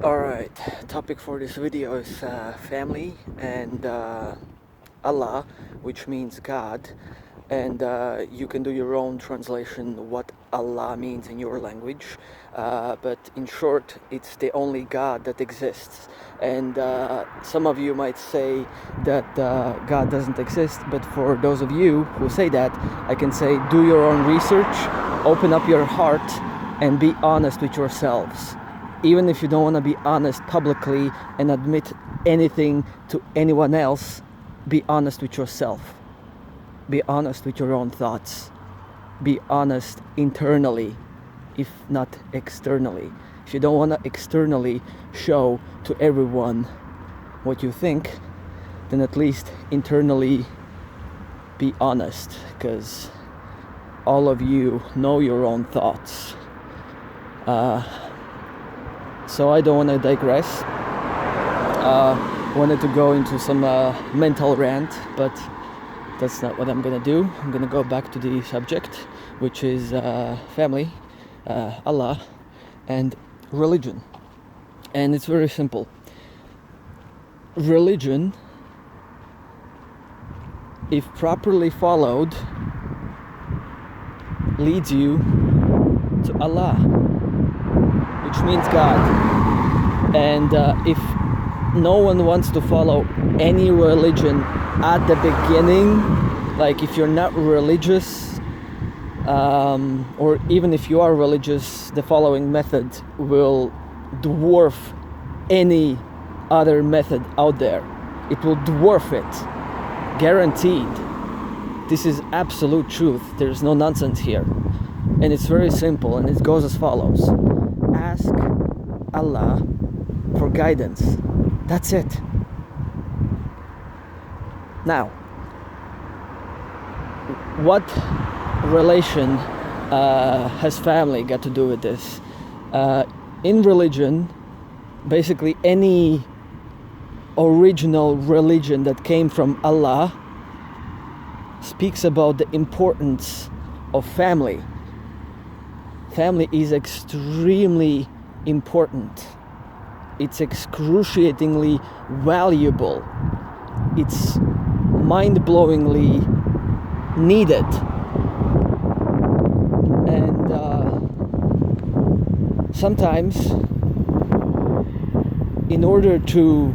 Alright, topic for this video is family and Allah, which means God, and you can do your own translation what Allah means in your language, but in short it's the only God that exists. And some of you might say that God doesn't exist, but for those of you who say that, I can say do your own research, open up your heart and be honest with yourselves. Even if you don't want to be honest publicly and admit anything to anyone else, be honest with yourself. Be honest with your own thoughts. Be honest internally, if not externally. If you don't want to externally show to everyone what you think, then at least internally be honest, because all of you know your own thoughts. So I don't want to digress. Wanted to go into some mental rant, but that's not what I'm gonna do. I'm gonna go back to the subject, which is family, Allah, and religion. And it's very simple. Religion, if properly followed, leads you to Allah, which means God. And if no one wants to follow any religion at the beginning, like if you're not religious, or even if you are religious, the following method will dwarf any other method out there. It will dwarf it, guaranteed. This is absolute truth. There's no nonsense here. And it's very simple, and it goes as follows. Ask Allah for guidance. That's it. Now, what relation has family got to do with this? In religion, basically any original religion that came from Allah speaks about the importance of family. Family is extremely important. It's excruciatingly valuable. It's mind-blowingly needed. And sometimes, in order to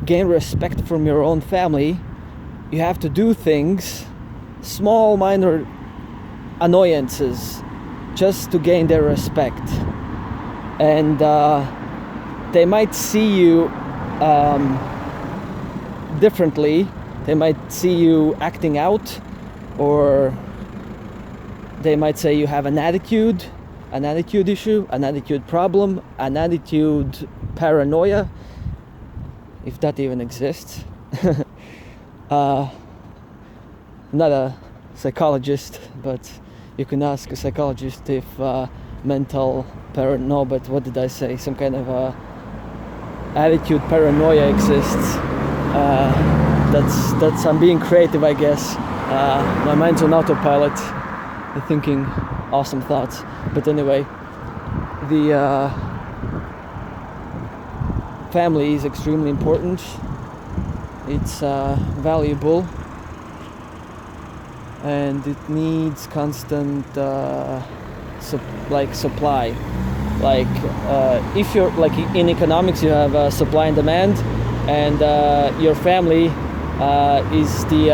gain respect from your own family, you have to do things, small, minor annoyances, just to gain their respect. And they might see you differently. They might see you acting out, or they might say you have an attitude issue, an attitude problem, an attitude paranoia, if that even exists. Not a psychologist, but you can ask a psychologist if mental paranoia, but what did I say? Some kind of attitude paranoia exists. That's I'm being creative, I guess. My mind's on autopilot, thinking awesome thoughts. But anyway, the family is extremely important. It's valuable, and it needs constant supply. Like if you're like in economics, you have supply and demand, and your family is the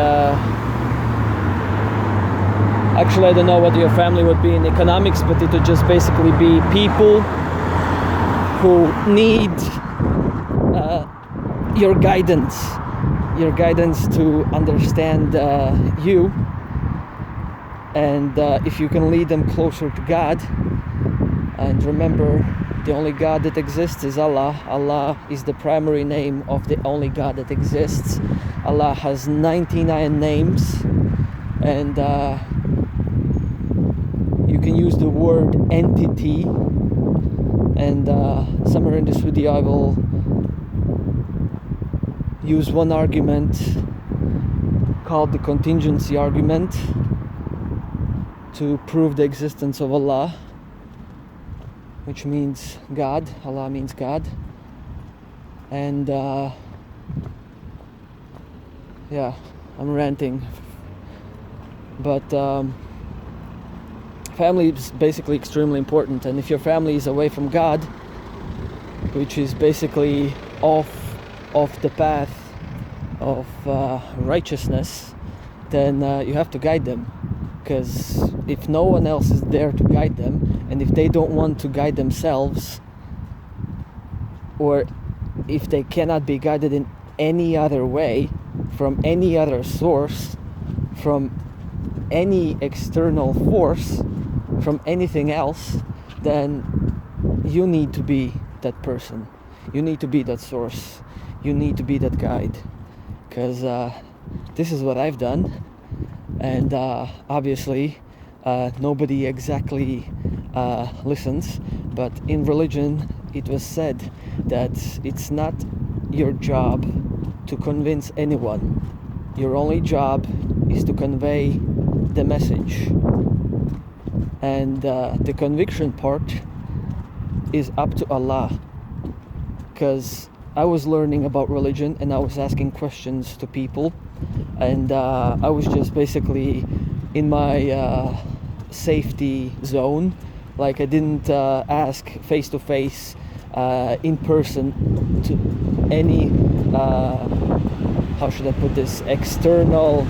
actually I don't know what your family would be in economics, but it would just basically be people who need your guidance to understand you. And if you can lead them closer to God, and remember, the only God that exists is Allah. Allah is the primary name of the only God that exists. Allah has 99 names, and you can use the word entity. And somewhere in this video I will use one argument called the contingency argument to prove the existence of Allah. which means God. Allah means God. And yeah, I'm ranting. But family is basically extremely important, and if your family is away from God, which is basically off the path of righteousness, then you have to guide them. Because if no one else is there to guide them, and if they don't want to guide themselves, or if they cannot be guided in any other way, from any other source, from any external force, from anything else, then you need to be that person. You need to be that source. You need to be that guide. Because this is what I've done. And obviously nobody exactly listens, but in religion it was said that it's not your job to convince anyone. Your only job is to convey the message, and the conviction part is up to Allah. Because I was learning about religion and I was asking questions to people, and I was just basically in my safety zone. Like, I didn't ask face to face, in person, to any how should I put this, external,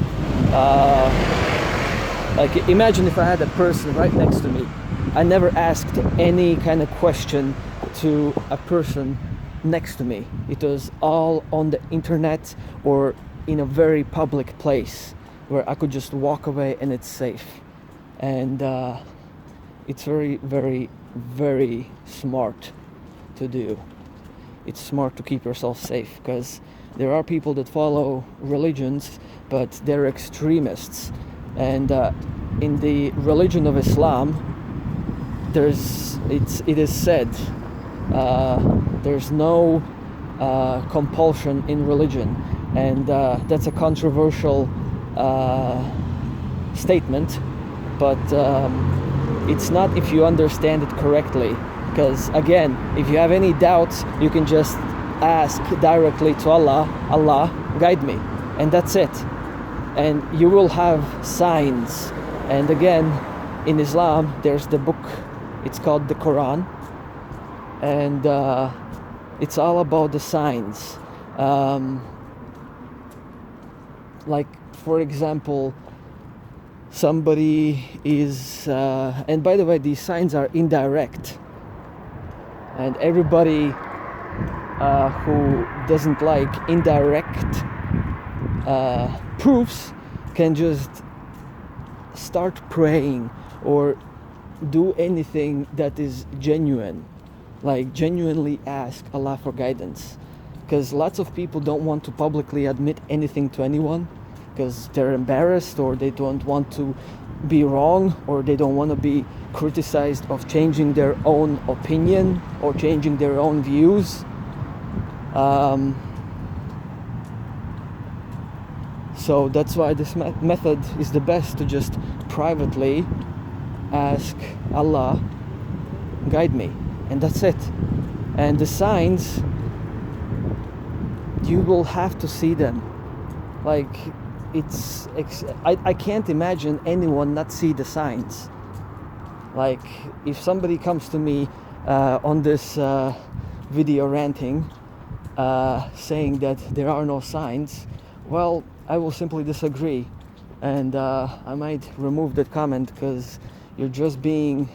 like, imagine if I had a person right next to me. I never asked any kind of question to a person next to me. It was all on the internet or in a very public place where I could just walk away and it's safe. And it's very, very, very smart to do. It's smart to keep yourself safe, because there are people that follow religions, but they're extremists. And in the religion of Islam, it is said there's no compulsion in religion, and that's a controversial statement, but it's not if you understand it correctly. Because again, if you have any doubts, you can just ask directly to Allah, Allah, guide me, and that's it. And you will have signs. And again, in Islam, there's the book, it's called the Quran, and it's all about the signs. Like, for example, somebody is, and by the way, these signs are indirect, and everybody who doesn't like indirect proofs can just start praying or do anything that is genuine, like genuinely ask Allah for guidance. Because lots of people don't want to publicly admit anything to anyone because they're embarrassed, or they don't want to be wrong, or they don't want to be criticized of changing their own opinion or changing their own views. So that's why this method is the best, to just privately ask Allah, guide me, and that's it. And the signs, you will have to see them. Like, I can't imagine anyone not see the signs. Like, if somebody comes to me on this video ranting, saying that there are no signs, well, I will simply disagree, and I might remove that comment, because you're just being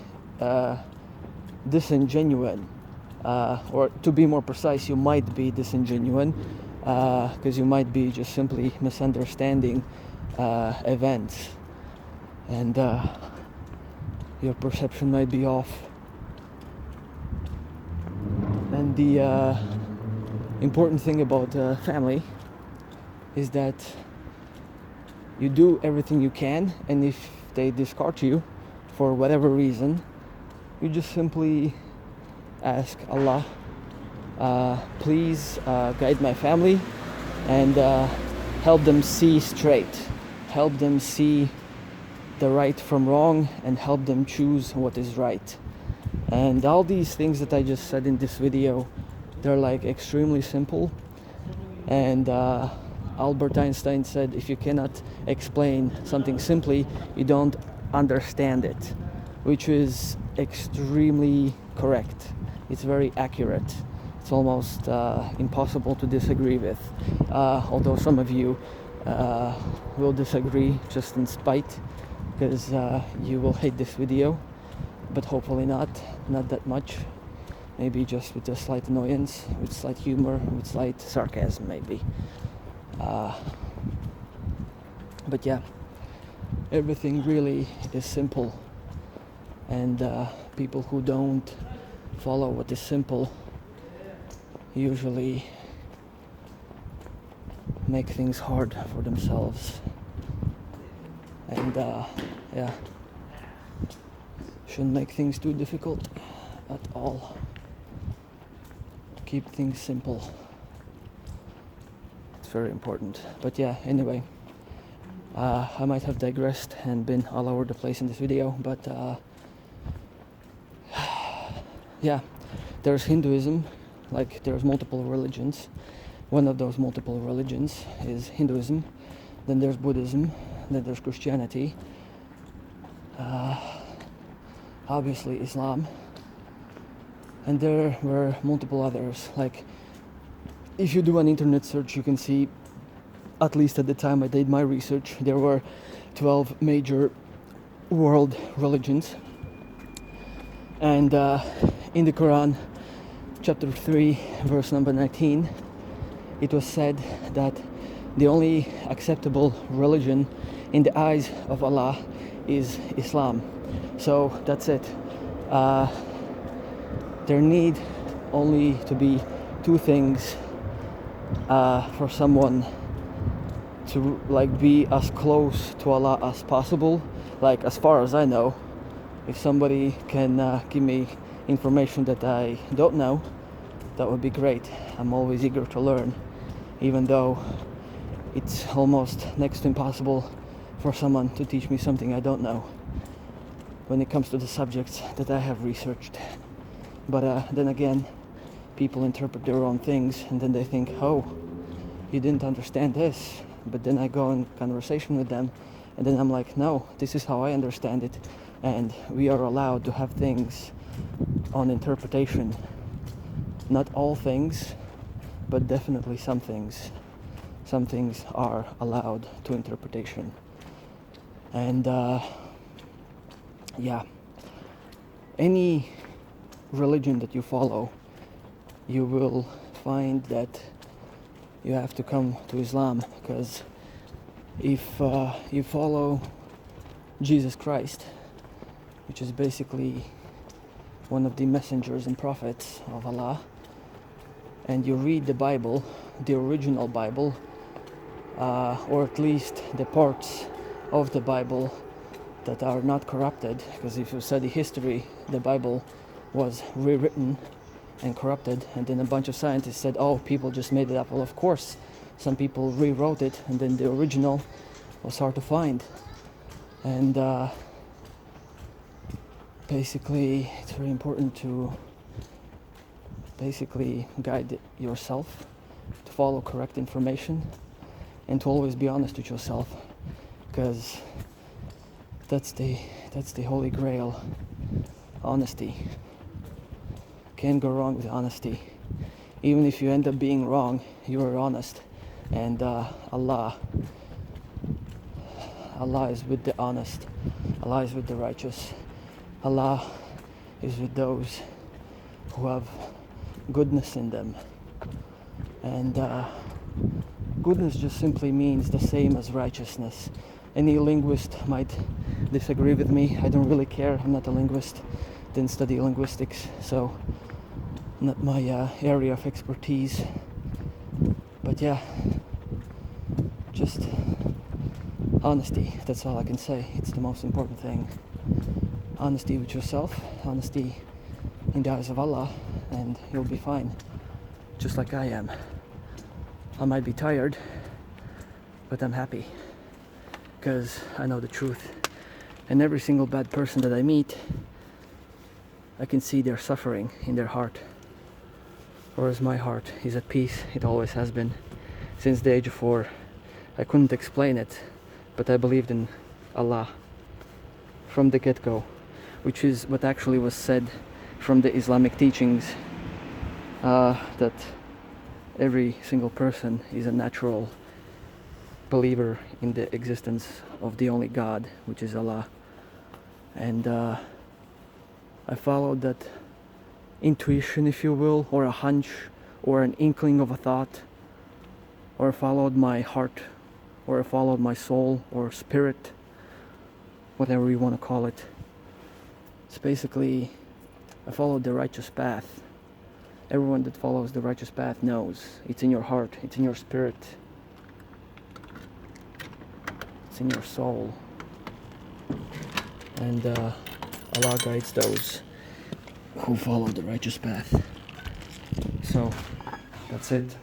disingenuous, or to be more precise, you might be disingenuous, because you might be just simply misunderstanding events, and your perception might be off. And the important thing about family is that you do everything you can, and if they discard you for whatever reason, you just simply ask Allah, please guide my family and help them see straight, help them see the right from wrong, and help them choose what is right. And all these things that I just said in this video, they're like extremely simple. And Albert Einstein said, if you cannot explain something simply, you don't understand it, which is extremely correct. It's very accurate. It's almost impossible to disagree with, although some of you will disagree just in spite, because you will hate this video, but hopefully not that much. Maybe just with a slight annoyance, with slight humor, with slight sarcasm maybe. But yeah, everything really is simple, and people who don't follow what is simple usually make things hard for themselves. And yeah, shouldn't make things too difficult at all. Keep things simple. It's very important. But yeah, anyway, I might have digressed and been all over the place in this video, but yeah, there's Hinduism, like there's multiple religions. One of those multiple religions is Hinduism, then there's Buddhism, then there's Christianity, obviously Islam, and there were multiple others. Like, if you do an internet search, you can see, at least at the time I did my research, there were 12 major world religions. And in the Quran, chapter 3, verse number 19, it was said that the only acceptable religion in the eyes of Allah is Islam. So that's it. There need only to be two things for someone to like be as close to Allah as possible. Like, as far as I know, if somebody can give me information that I don't know, that would be great. I'm always eager to learn, even though it's almost next to impossible for someone to teach me something I don't know when it comes to the subjects that I have researched. But then again, people interpret their own things, and then they think, oh, you didn't understand this. But then I go in conversation with them, and then I'm like, no, this is how I understand it, and we are allowed to have things on interpretation. Not all things, but definitely some things. Some things are allowed to interpretation. And yeah, any religion that you follow, you will find that you have to come to Islam, because if you follow Jesus Christ, which is basically one of the messengers and prophets of Allah, and you read the Bible, the original Bible, or at least the parts of the Bible that are not corrupted, because if you study history, the Bible was rewritten and corrupted, and then a bunch of scientists said, oh, people just made it up. Well, of course, some people rewrote it, and then the original was hard to find. And basically, it's very important to basically guide yourself to follow correct information and to always be honest with yourself, because that's the holy grail. Honesty. Can't go wrong with honesty. Even if you end up being wrong, you are honest. And Allah is with the honest. Allah is with the righteous. Allah is with those who have goodness in them. And goodness just simply means the same as righteousness. Any linguist might disagree with me. I don't really care. I'm not a linguist. Didn't study linguistics, so not my area of expertise. But yeah, just honesty. That's all I can say. It's the most important thing. Honesty with yourself, honesty in the eyes of Allah, and you'll be fine. Just like I am. I might be tired, but I'm happy, because I know the truth. And every single bad person that I meet, I can see their suffering in their heart. Whereas my heart is at peace. It always has been since the age of 4. I couldn't explain it, but I believed in Allah from the get-go, which is what actually was said from the Islamic teachings, that every single person is a natural believer in the existence of the only God, which is Allah. And I followed that intuition, if you will, or a hunch, or an inkling of a thought, or I followed my heart, or I followed my soul, or spirit, whatever you want to call it. It's basically, I followed the righteous path. Everyone that follows the righteous path knows it's in your heart, it's in your spirit, it's in your soul. And Allah guides those who follow the righteous path. So, that's it.